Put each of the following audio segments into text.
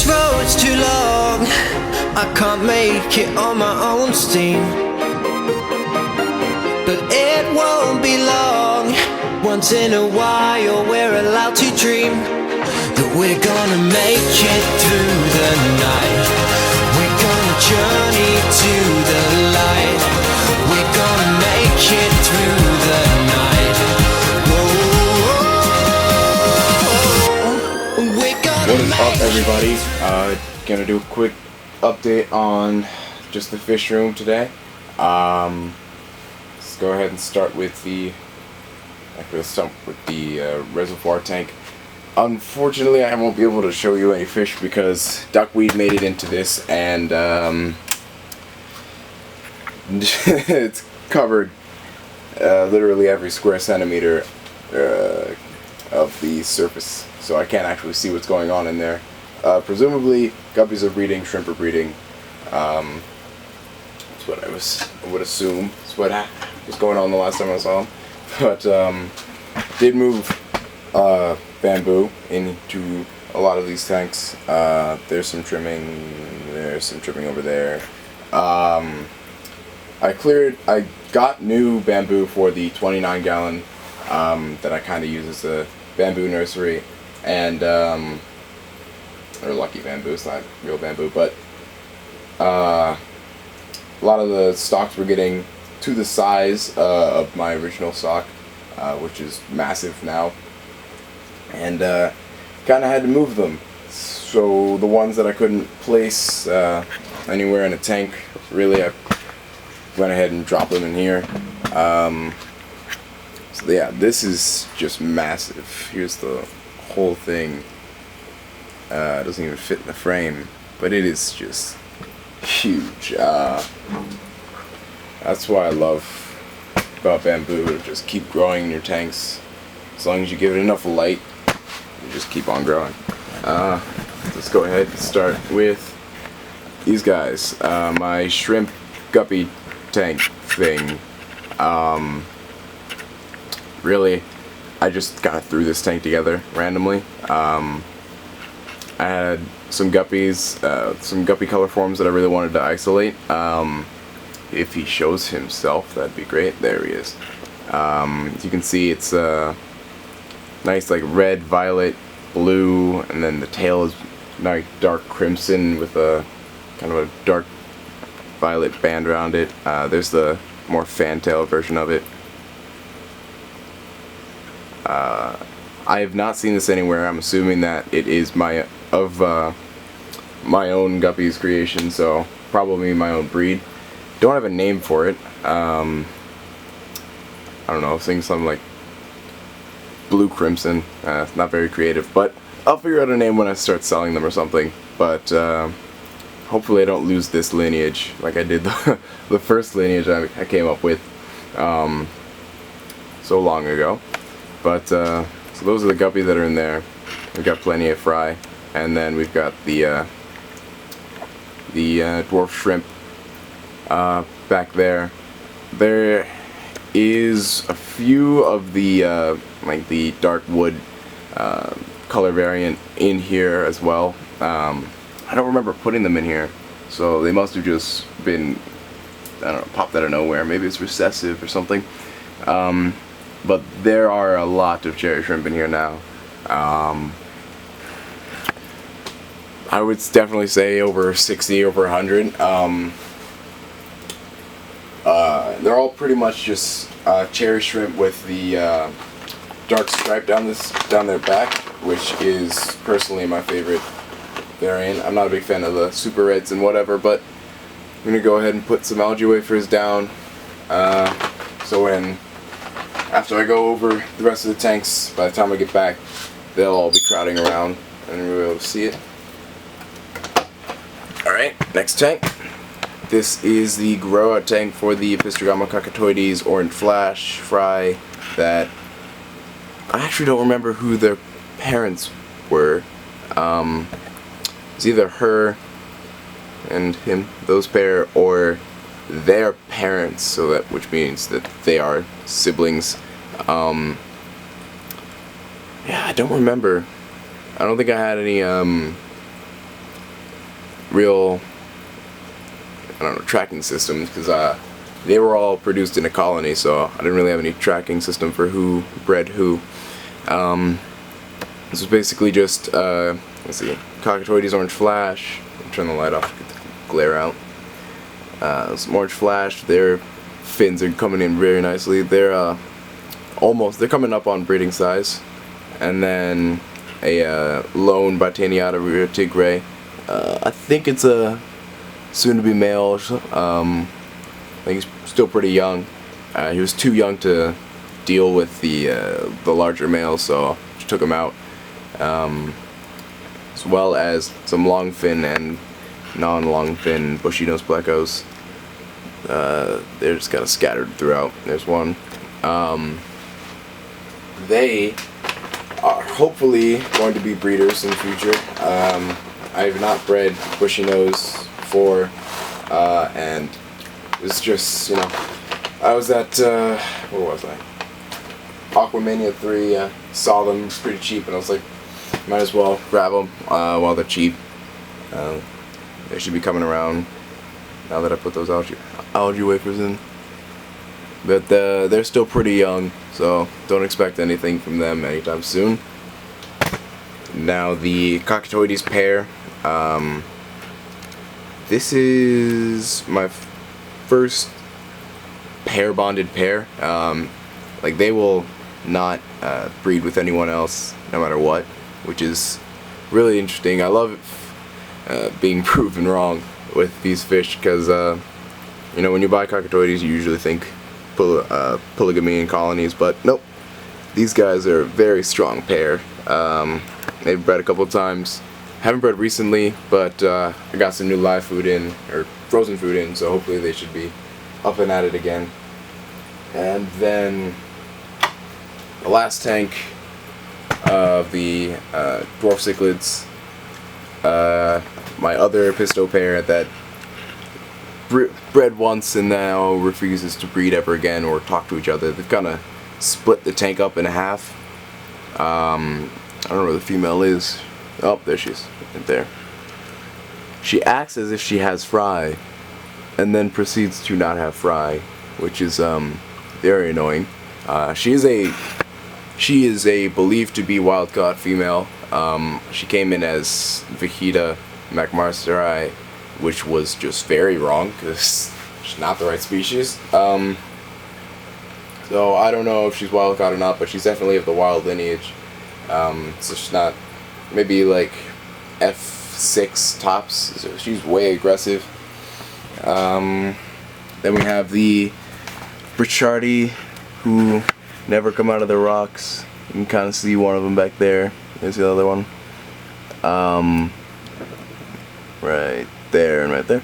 This road's too long, I can't make it on my own steam. But it won't be long, once in a while we're allowed to dream that we're gonna make it through the night. We're gonna journey to the light. We're gonna make it through the night. Whoa, we're gonna What is up, everybody? Gonna do a quick update on just the fish room today. Let's go ahead and start with the reservoir tank. Unfortunately, I won't be able to show you any fish because duckweed made it into this, and it's covered literally every square centimeter of the surface, so I can't actually see what's going on in there. Presumably, guppies are breeding, shrimp are breeding. That's what I would assume. That's what was going on the last time I saw them. But did move bamboo into a lot of these tanks. There's some trimming. There's some trimming over there. I got new bamboo for the 29-gallon that I kind of use as a bamboo nursery, and or lucky bamboo. It's not real bamboo, but a lot of the stocks were getting to the size of my original stock, which is massive now, and kind of had to move them. So the ones that I couldn't place anywhere in a tank, really, I went ahead and dropped them in here. So yeah, this is just massive. Here's the whole thing. It doesn't even fit in the frame, but it is just huge. That's why I love about bamboo, to just keep growing in your tanks. As long as you give it enough light, you just keep on growing. Let's go ahead and start with these guys. My shrimp guppy tank thing. Really, I just kind of threw this tank together randomly. I had some guppies, some guppy color forms that I really wanted to isolate. If he shows himself, that'd be great. There he is. As you can see, it's nice, like red, violet, blue, and then the tail is nice dark crimson with a kind of a dark violet band around it. There's the more fantail version of it. I have not seen this anywhere. I'm assuming that it is my own guppy's creation, so probably my own breed. Don't have a name for it. I don't know, something like blue crimson. Not very creative, but I'll figure out a name when I start selling them or something. But hopefully I don't lose this lineage like I did the first lineage I came up with so long ago. But so those are the guppies that are in there. We've got plenty of fry, and then we've got the dwarf shrimp back there. There is a few of the like the dark wood color variant in here as well. I don't remember putting them in here, so they must have just been, I don't know, popped out of nowhere. Maybe it's recessive or something. But there are a lot of cherry shrimp in here now. I would definitely say over 60, over 100. They're all pretty much just cherry shrimp with the dark stripe down their back, which is personally my favorite variant. I'm not a big fan of the super reds and whatever, but I'm gonna go ahead and put some algae wafers down. So after I go over the rest of the tanks, by the time I get back, they'll all be crowding around and we'll be able to see it. Alright, next tank. This is the grow out tank for the Fishroom orange flash fry that I actually don't remember who their parents were. It's either her and him, those pair, or their parents, so that, which means that they are siblings. Yeah, I don't remember. I don't think I had any real, I don't know, tracking systems, because they were all produced in a colony, so I didn't really have any tracking system for who bred who. This was basically just, let's see, Cockatoides Orange Flash. Turn the light off, get the glare out. Some Orange Flash, their fins are coming in very nicely. They're they're coming up on breeding size. And then a lone Botaniata Rio Tigre. I think it's a soon-to-be male. I think he's still pretty young. He was too young to deal with the larger males, so just took him out. As well as some longfin and non-longfin bushy-nosed plecos. They're just kind of scattered throughout. There's one. They are hopefully going to be breeders in the future. I have not bred bushy nose before, and it's just, you know, I was at, where was I? Aquamania 3, saw them pretty cheap, and I was like, might as well grab them while they're cheap. They should be coming around now that I put those algae wafers in. But they're still pretty young, so don't expect anything from them anytime soon. Now the Cockatoides pair. This is my first pair-bonded pair. Like, they will not breed with anyone else, no matter what, which is really interesting. I love being proven wrong with these fish, because you know, when you buy Cockatoides, you usually think polygamy in colonies, but nope. These guys are a very strong pair. They've bred a couple of times. Haven't bred recently, but I got some new live food in, or frozen food in, so hopefully they should be up and at it again. And then the last tank of the dwarf cichlids, my other pisto pair that bred once and now refuses to breed ever again or talk to each other. They've kind of split the tank up in half. I don't know where the female is. Oh, there she is, right there. She acts as if she has fry, and then proceeds to not have fry, which is very annoying. She is a believed to be wild-caught female. She came in as Vahida McMarsteri, which was just very wrong, because she's not the right species. So I don't know if she's wild-caught or not, but she's definitely of the wild lineage. So she's not, maybe like F6 tops, so she's way aggressive. Then we have the Brichardi, who never come out of the rocks. You can kind of see one of them back there. There's the other one. Right there and right there.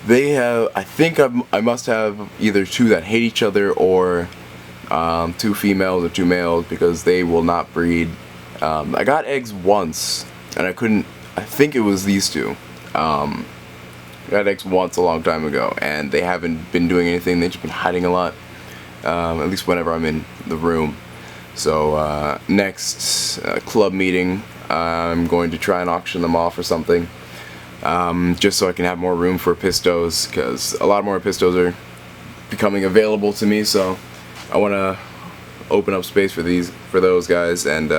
They have, I think I must have either two that hate each other, or two females or two males, because they will not breed. I got eggs once, and I think it was these two. I got eggs once a long time ago, and they haven't been doing anything. They've just been hiding a lot, at least whenever I'm in the room. So next club meeting, I'm going to try and auction them off or something, just so I can have more room for pistos, because a lot more pistos are becoming available to me. So I want to open up space for those guys, and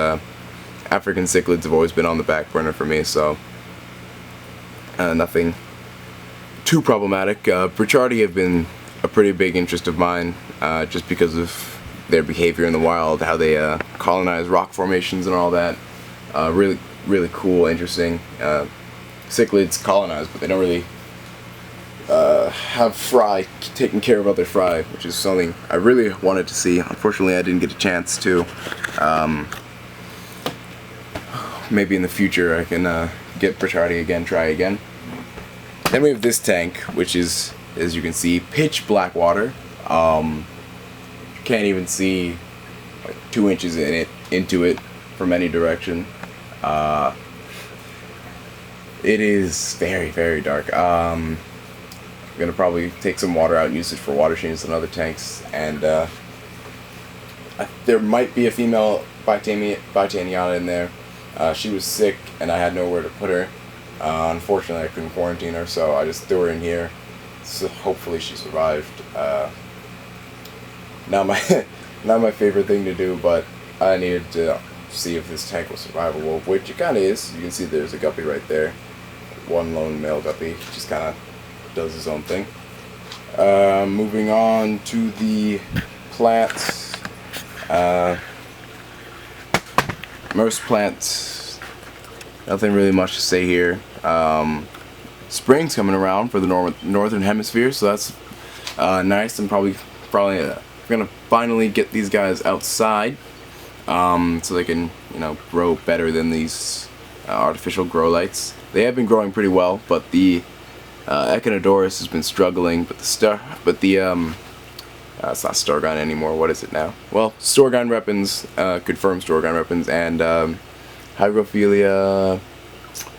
African cichlids have always been on the back burner for me, so nothing too problematic. Brichardi have been a pretty big interest of mine, just because of their behavior in the wild, how they colonize rock formations and all that. Really, really cool, interesting. Cichlids colonize, but they don't really have fry, taking care of other fry, which is something I really wanted to see. Unfortunately, I didn't get a chance to. Maybe in the future I can get Brichardi again, try again. Then we have this tank, which is, as you can see, pitch black water. Can't even see like 2 inches into it from any direction. It is very, very dark. I'm gonna probably take some water out and use it for water changes in other tanks, and there might be a female Botaniata in there. She was sick and I had nowhere to put her. Unfortunately, I couldn't quarantine her, so I just threw her in here. So hopefully she survived. Not my favorite thing to do, but I needed to see if this tank was survivable, which it kind of is. You can see there's a guppy right there. One lone male guppy, just kind of does his own thing. Moving on to the plants. Most plants, nothing really much to say here. Spring's coming around for the northern hemisphere, so that's nice. I'm probably gonna finally get these guys outside, so they can, you know, grow better than these artificial grow lights. They have been growing pretty well, but the Echinodorus has been struggling. But it's not Storgon anymore. What is it now? Well, Storgon Repens, confirmed Storgon Repens, and Hygrophila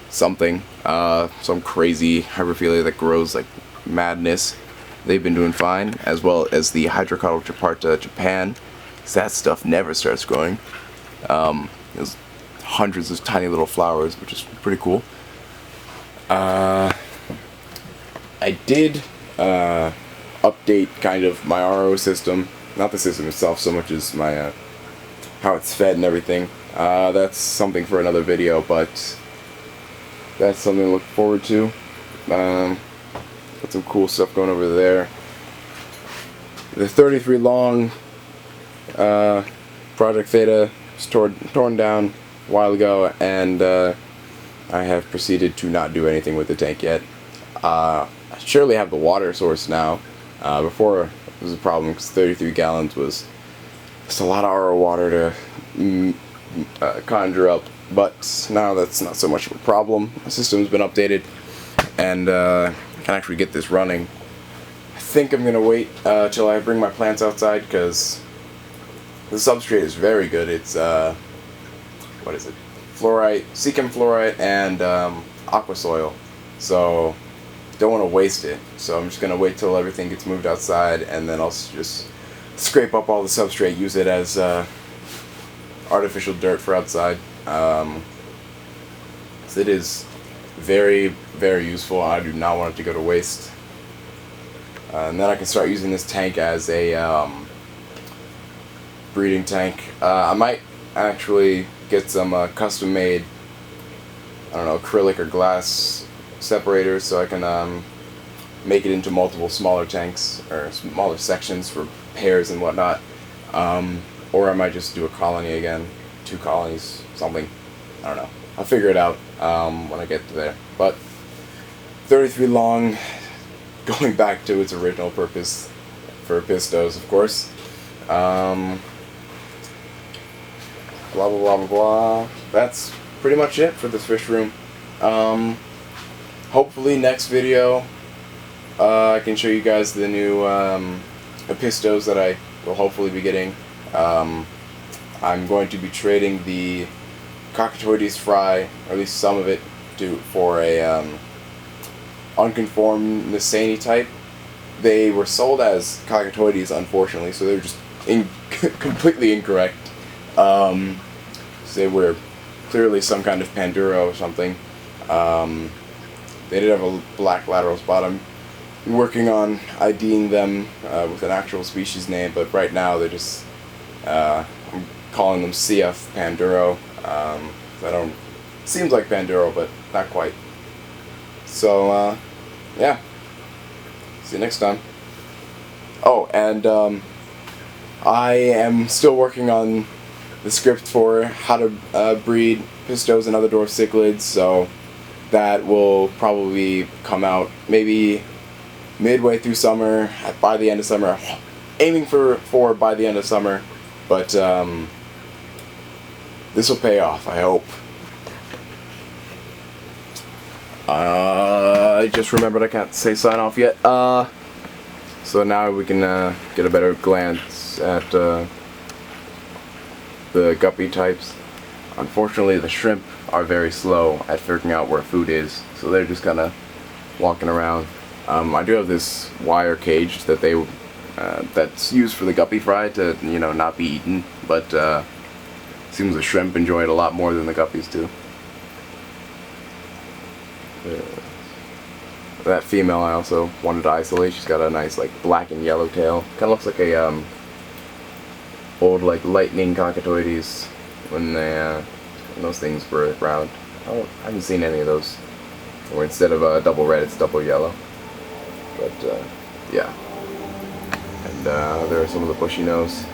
something, some crazy Hygrophila that grows like madness. They've been doing fine, as well as the Hydrocotyl Japarta Japan, because that stuff never starts growing. There's hundreds of tiny little flowers, which is pretty cool. I did update kind of my RO system, not the system itself so much as my how it's fed and everything. That's something for another video, but that's something to look forward to. Got some cool stuff going over there. The 33 long Project Theta was torn down a while ago, and I have proceeded to not do anything with the tank yet. I surely have the water source now. Before it was a problem because 33 gallons was just a lot of RO water to conjure up, but now that's not so much of a problem. The system's been updated, and I can actually get this running. I think I'm gonna wait till I bring my plants outside, because the substrate is very good. It's what is it? Fluorite, Seachem fluorite, and aqua soil. So don't want to waste it. So I'm just gonna wait till everything gets moved outside, and then I'll just scrape up all the substrate, use it as artificial dirt for outside. So it is very, very useful. I do not want it to go to waste. And then I can start using this tank as a breeding tank. I might actually get some custom-made, I don't know, acrylic or glass separators, so I can make it into multiple smaller tanks or smaller sections for pairs and whatnot. Or I might just do a colony again, 2 colonies, something. I don't know. I'll figure it out when I get to there. But 33 long, going back to its original purpose for pistos, of course. Blah blah blah blah blah. That's pretty much it for this fish room. Hopefully next video I can show you guys the new pistos that I will hopefully be getting. I'm going to be trading the Cockatoides fry, or at least some of it, for a unconformed Nisani type. They were sold as Cockatoides, unfortunately, so they were just completely incorrect. So they were clearly some kind of Panduro or something. They did have a black lateral spot. I'm working on IDing them with an actual species name, but right now they're just I'm calling them CF Panduro. I don't, seems like Panduro, but not quite. So yeah, see you next time. Oh, and I am still working on the script for how to breed pistos and other dwarf cichlids, so that will probably come out maybe midway through summer, by the end of summer, aiming for by the end of summer, but this will pay off, I hope. I just remembered I can't say sign off yet. So now we can get a better glance at the guppy types. Unfortunately, the shrimp are very slow at figuring out where food is, so they're just kind of walking around. I do have this wire cage that that's used for the guppy fry to, you know, not be eaten, but Seems the shrimp enjoy it a lot more than the guppies do. That female I also wanted to isolate. She's got a nice like black and yellow tail. Kind of looks like a old like lightning cockatoides when those things were around. I haven't seen any of those. Or instead of double red, it's double yellow. But yeah. And there are some of the bushy nose.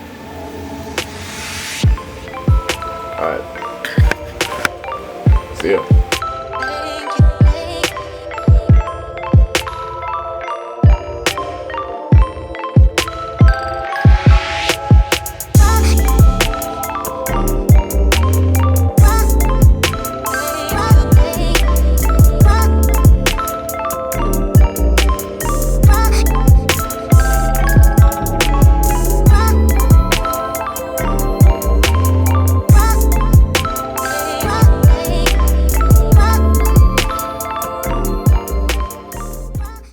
Alright. See ya.